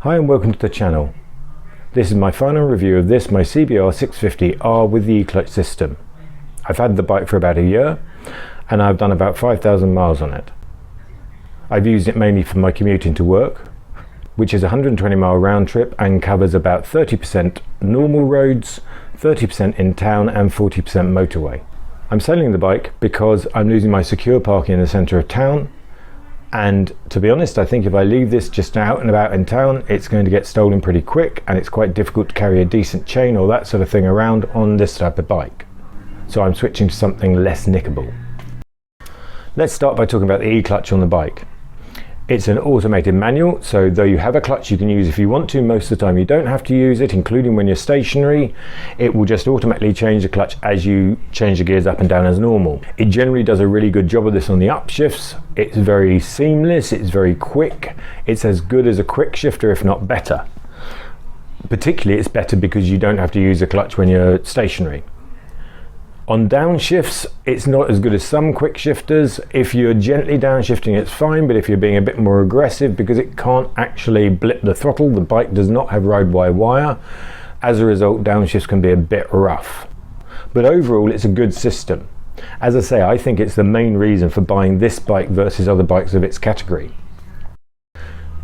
Hi and welcome to the channel. This is my final review of my CBR650R with the E-Clutch system. I've had the bike for about a year and I've done about 5,000 miles on it. I've used it mainly for my commute into work, which is a 120-mile round trip and covers about 30% normal roads, 30% in town and 40% motorway. I'm selling the bike because I'm losing my secure parking in the centre of town, and to be honest, I think if I leave this just out and about in town, it's going to get stolen pretty quick, and it's quite difficult to carry a decent chain or that sort of thing around on this type of bike. So I'm switching to something less nickable. Let's start by talking about the E-Clutch on the bike. It's an automated manual, so though you have a clutch you can use if you want to, most of the time you don't have to use it, including when you're stationary. It will just automatically change the clutch as you change the gears up and down as normal. It generally does a really good job of this on the upshifts. It's very seamless, it's very quick. It's as good as a quick shifter, if not better. Particularly it's better because you don't have to use a clutch when you're stationary. On downshifts, it's not as good as some quick shifters. If you're gently downshifting, it's fine, but if you're being a bit more aggressive, because it can't actually blip the throttle, the bike does not have ride-by-wire. As a result, downshifts can be a bit rough. But overall, it's a good system. As I say, I think it's the main reason for buying this bike versus other bikes of its category.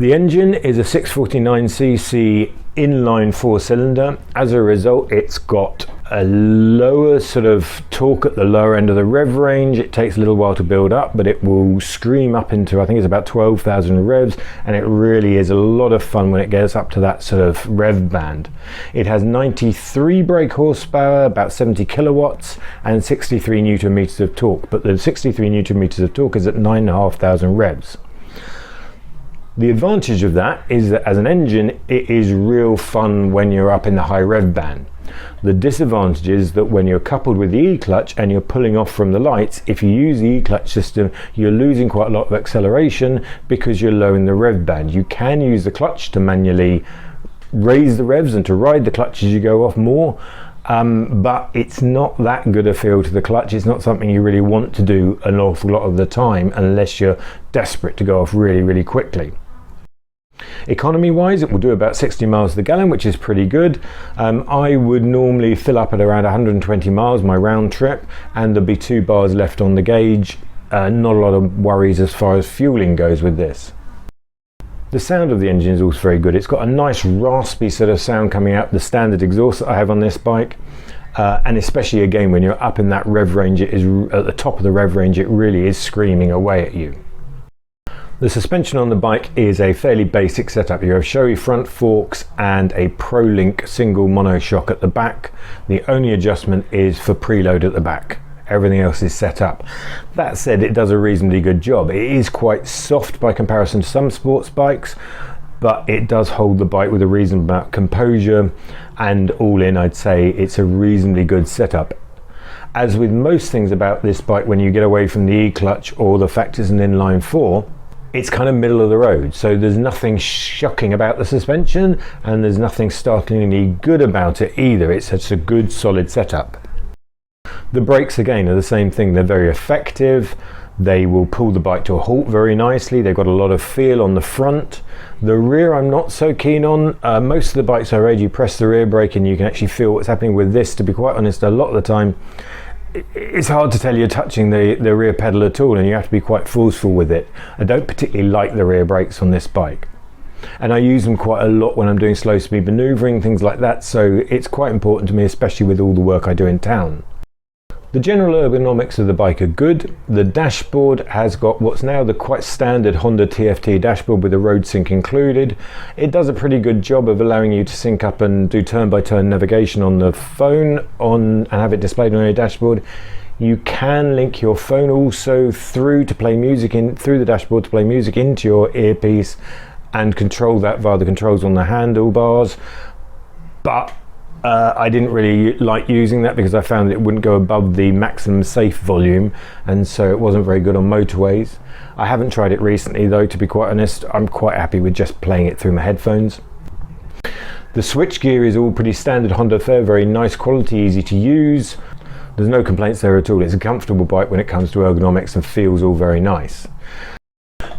The engine is a 649cc inline 4-cylinder. As a result, it's got a lower sort of torque at the lower end of the rev range. It takes a little while to build up, but it will scream up into, I think it's about 12,000 revs, and it really is a lot of fun when it gets up to that sort of rev band. It has 93 brake horsepower, about 70 kilowatts, and 63 newton meters of torque, but the 63 newton meters of torque is at 9,500 revs. The advantage of that is that as an engine, it is real fun when you're up in the high rev band. The disadvantage is that when you're coupled with the E-Clutch and you're pulling off from the lights, if you use the E-Clutch system, you're losing quite a lot of acceleration because you're low in the rev band. You can use the clutch to manually raise the revs and to ride the clutch as you go off more, but it's not that good a feel to the clutch. It's not something you really want to do an awful lot of the time unless you're desperate to go off really, really quickly. Economy wise, it will do about 60 miles to the gallon, which is pretty good. I would normally fill up at around 120 miles my round trip, and there'll be 2 bars left on the gauge. Not a lot of worries as far as fueling goes with this. The sound of the engine is also very good. It's got a nice raspy sort of sound coming out the standard exhaust that I have on this bike. And especially again when you're up in that rev range, it is at the top of the rev range, it really is screaming away at you. The suspension on the bike is a fairly basic setup. You have showy front forks and a ProLink single monoshock at the back. The only adjustment is for preload at the back. Everything else is set up. That said, it does a reasonably good job. It is quite soft by comparison to some sports bikes, but it does hold the bike with a reasonable amount of composure, and all in, I'd say it's a reasonably good setup. As with most things about this bike, when you get away from the E-Clutch or the fact it's an inline 4, it's kind of middle of the road, so there's nothing shocking about the suspension and there's nothing startlingly good about it either. It's such a good solid setup. The brakes again are the same thing. They're very effective. They will pull the bike to a halt very nicely. They've got a lot of feel on the front. The rear I'm not so keen on. Most of the bikes I ride, you press the rear brake and you can actually feel what's happening. With this, to be quite honest, a lot of the time it's hard to tell you're touching the rear pedal at all, and you have to be quite forceful with it. I don't particularly like the rear brakes on this bike, and I use them quite a lot when I'm doing slow speed maneuvering, things like that, so it's quite important to me, especially with all the work I do in town. The general ergonomics of the bike are good. The dashboard has got what's now the quite standard Honda TFT dashboard with the road sync included. It does a pretty good job of allowing you to sync up and do turn-by-turn navigation on the phone and have it displayed on your dashboard. You can link your phone also through to play music through the dashboard to play music into your earpiece and control that via the controls on the handlebars. But I didn't really like using that because I found that it wouldn't go above the maximum safe volume, and so it wasn't very good on motorways. I haven't tried it recently though, to be quite honest. I'm quite happy with just playing it through my headphones. The switch gear is all pretty standard Honda fare, very nice quality, easy to use. There's no complaints there at all. It's a comfortable bike when it comes to ergonomics and feels all very nice.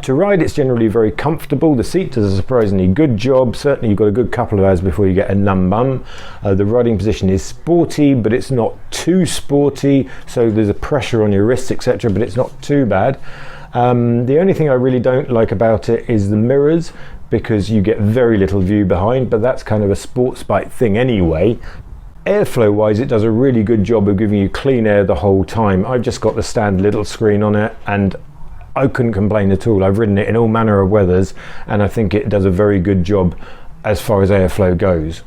To ride, it's generally very comfortable. The seat does a surprisingly good job. Certainly you've got a good couple of hours before you get a numb bum. The riding position is sporty, but it's not too sporty, so there's a pressure on your wrists, etc., but it's not too bad. The only thing I really don't like about it is the mirrors, because you get very little view behind, but that's kind of a sports bike thing anyway. Airflow wise, it does a really good job of giving you clean air the whole time. I've just got the standard little screen on it and I couldn't complain at all. I've ridden it in all manner of weathers and I think it does a very good job as far as airflow goes.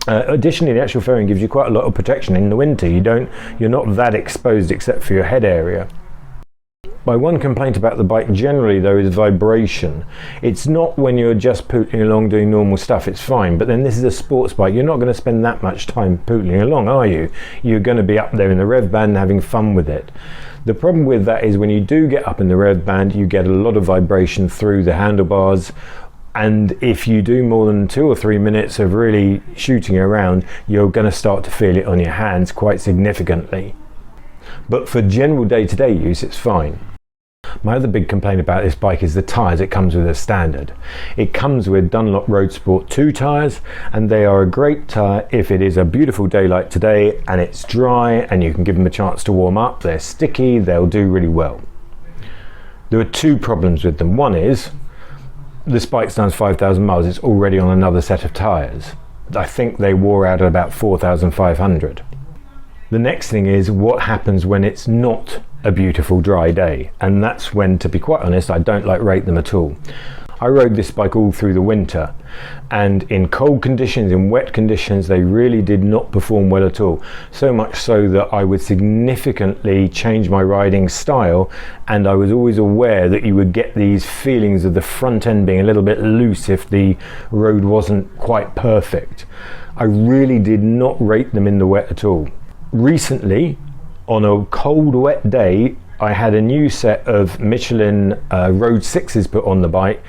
Additionally, the actual fairing gives you quite a lot of protection in the winter. You're not that exposed except for your head area. My one complaint about the bike generally though is vibration. It's not when you're just pootling along doing normal stuff, it's fine, but then this is a sports bike. You're not going to spend that much time pootling along, are you? You're going to be up there in the rev band having fun with it. The problem with that is when you do get up in the rev band, you get a lot of vibration through the handlebars, and if you do more than 2 or 3 minutes of really shooting around, you're going to start to feel it on your hands quite significantly. But for general day-to-day use, it's fine. My other big complaint about this bike is the tyres it comes with as standard. It comes with Dunlop Road Sport 2 tyres, and they are a great tyre if it is a beautiful day like today and it's dry and you can give them a chance to warm up. They're sticky, they'll do really well. There are 2 problems with them. One is, this bike's done 5,000 miles, it's already on another set of tyres. I think they wore out at about 4,500. The next thing is what happens when it's not a beautiful dry day, and that's when, to be quite honest, I don't like rate them at all. I rode this bike all through the winter, and in cold conditions, in wet conditions, they really did not perform well at all. So much so that I would significantly change my riding style, and I was always aware that you would get these feelings of the front end being a little bit loose if the road wasn't quite perfect. I really did not rate them in the wet at all. Recently, on a cold wet day, I had a new set of Michelin Road 6s put on the bike,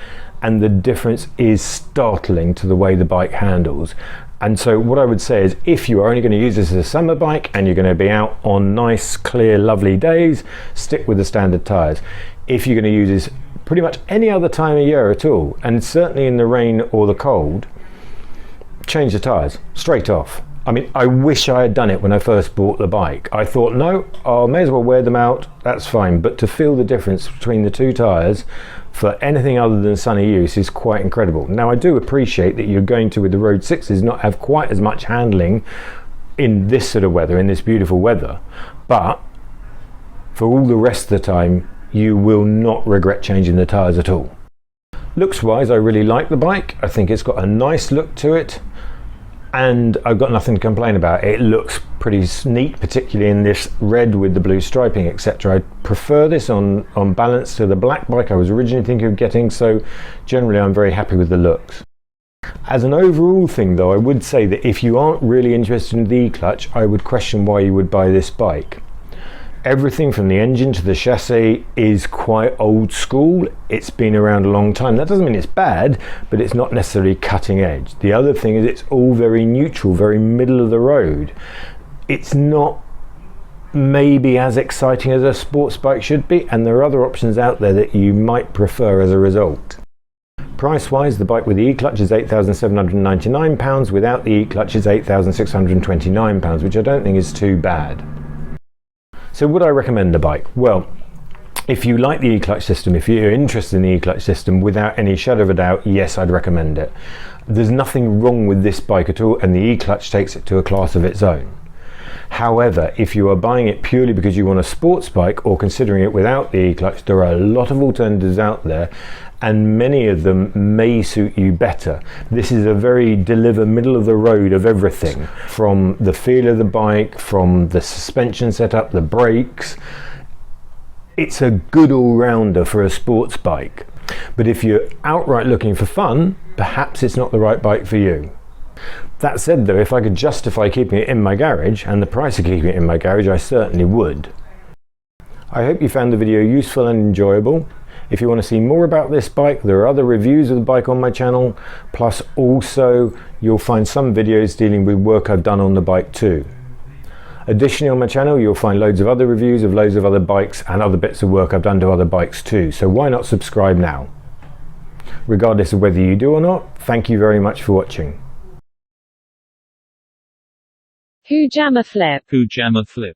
and the difference is startling to the way the bike handles. And so what I would say is, if you are only going to use this as a summer bike and you're going to be out on nice, clear, lovely days, stick with the standard tyres. If you're going to use this pretty much any other time of year at all, and certainly in the rain or the cold, change the tyres straight off. I mean, I wish I had done it when I first bought the bike. I thought, no, I may as well wear them out, that's fine. But to feel the difference between the 2 tyres for anything other than sunny use is quite incredible. Now, I do appreciate that you're going to, with the Road 6s, not have quite as much handling in this sort of weather, in this beautiful weather. But for all the rest of the time, you will not regret changing the tyres at all. Looks-wise, I really like the bike. I think it's got a nice look to it, and I've got nothing to complain about. It looks pretty neat, particularly in this red with the blue striping, etc. I prefer this on balance to the black bike I was originally thinking of getting, so generally I'm very happy with the looks. As an overall thing though, I would say that if you aren't really interested in the E-Clutch, I would question why you would buy this bike. Everything from the engine to the chassis is quite old school. It's been around a long time. That doesn't mean it's bad, but it's not necessarily cutting edge. The other thing is it's all very neutral, very middle of the road. It's not maybe as exciting as a sports bike should be, and there are other options out there that you might prefer as a result. Price wise, the bike with the E-Clutch is £8,799, without the E-Clutch is £8,629, which I don't think is too bad. So would I recommend the bike? Well, if you like the E-Clutch system, if you're interested in the E-Clutch system, without any shadow of a doubt, yes, I'd recommend it. There's nothing wrong with this bike at all, and the E-Clutch takes it to a class of its own. However, if you are buying it purely because you want a sports bike or considering it without the E-Clutch, there are a lot of alternatives out there, and many of them may suit you better. This is a very middle of the road of everything, from the feel of the bike, from the suspension setup, the brakes. It's a good all-rounder for a sports bike. But if you're outright looking for fun, perhaps it's not the right bike for you. That said though, if I could justify keeping it in my garage and the price of keeping it in my garage, I certainly would. I hope you found the video useful and enjoyable. If you want to see more about this bike, there are other reviews of the bike on my channel, plus also you'll find some videos dealing with work I've done on the bike too. Additionally, on my channel you'll find loads of other reviews of loads of other bikes and other bits of work I've done to other bikes too, so why not subscribe now? Regardless of whether you do or not, thank you very much for watching. Who jammer flip? Who jammer flip?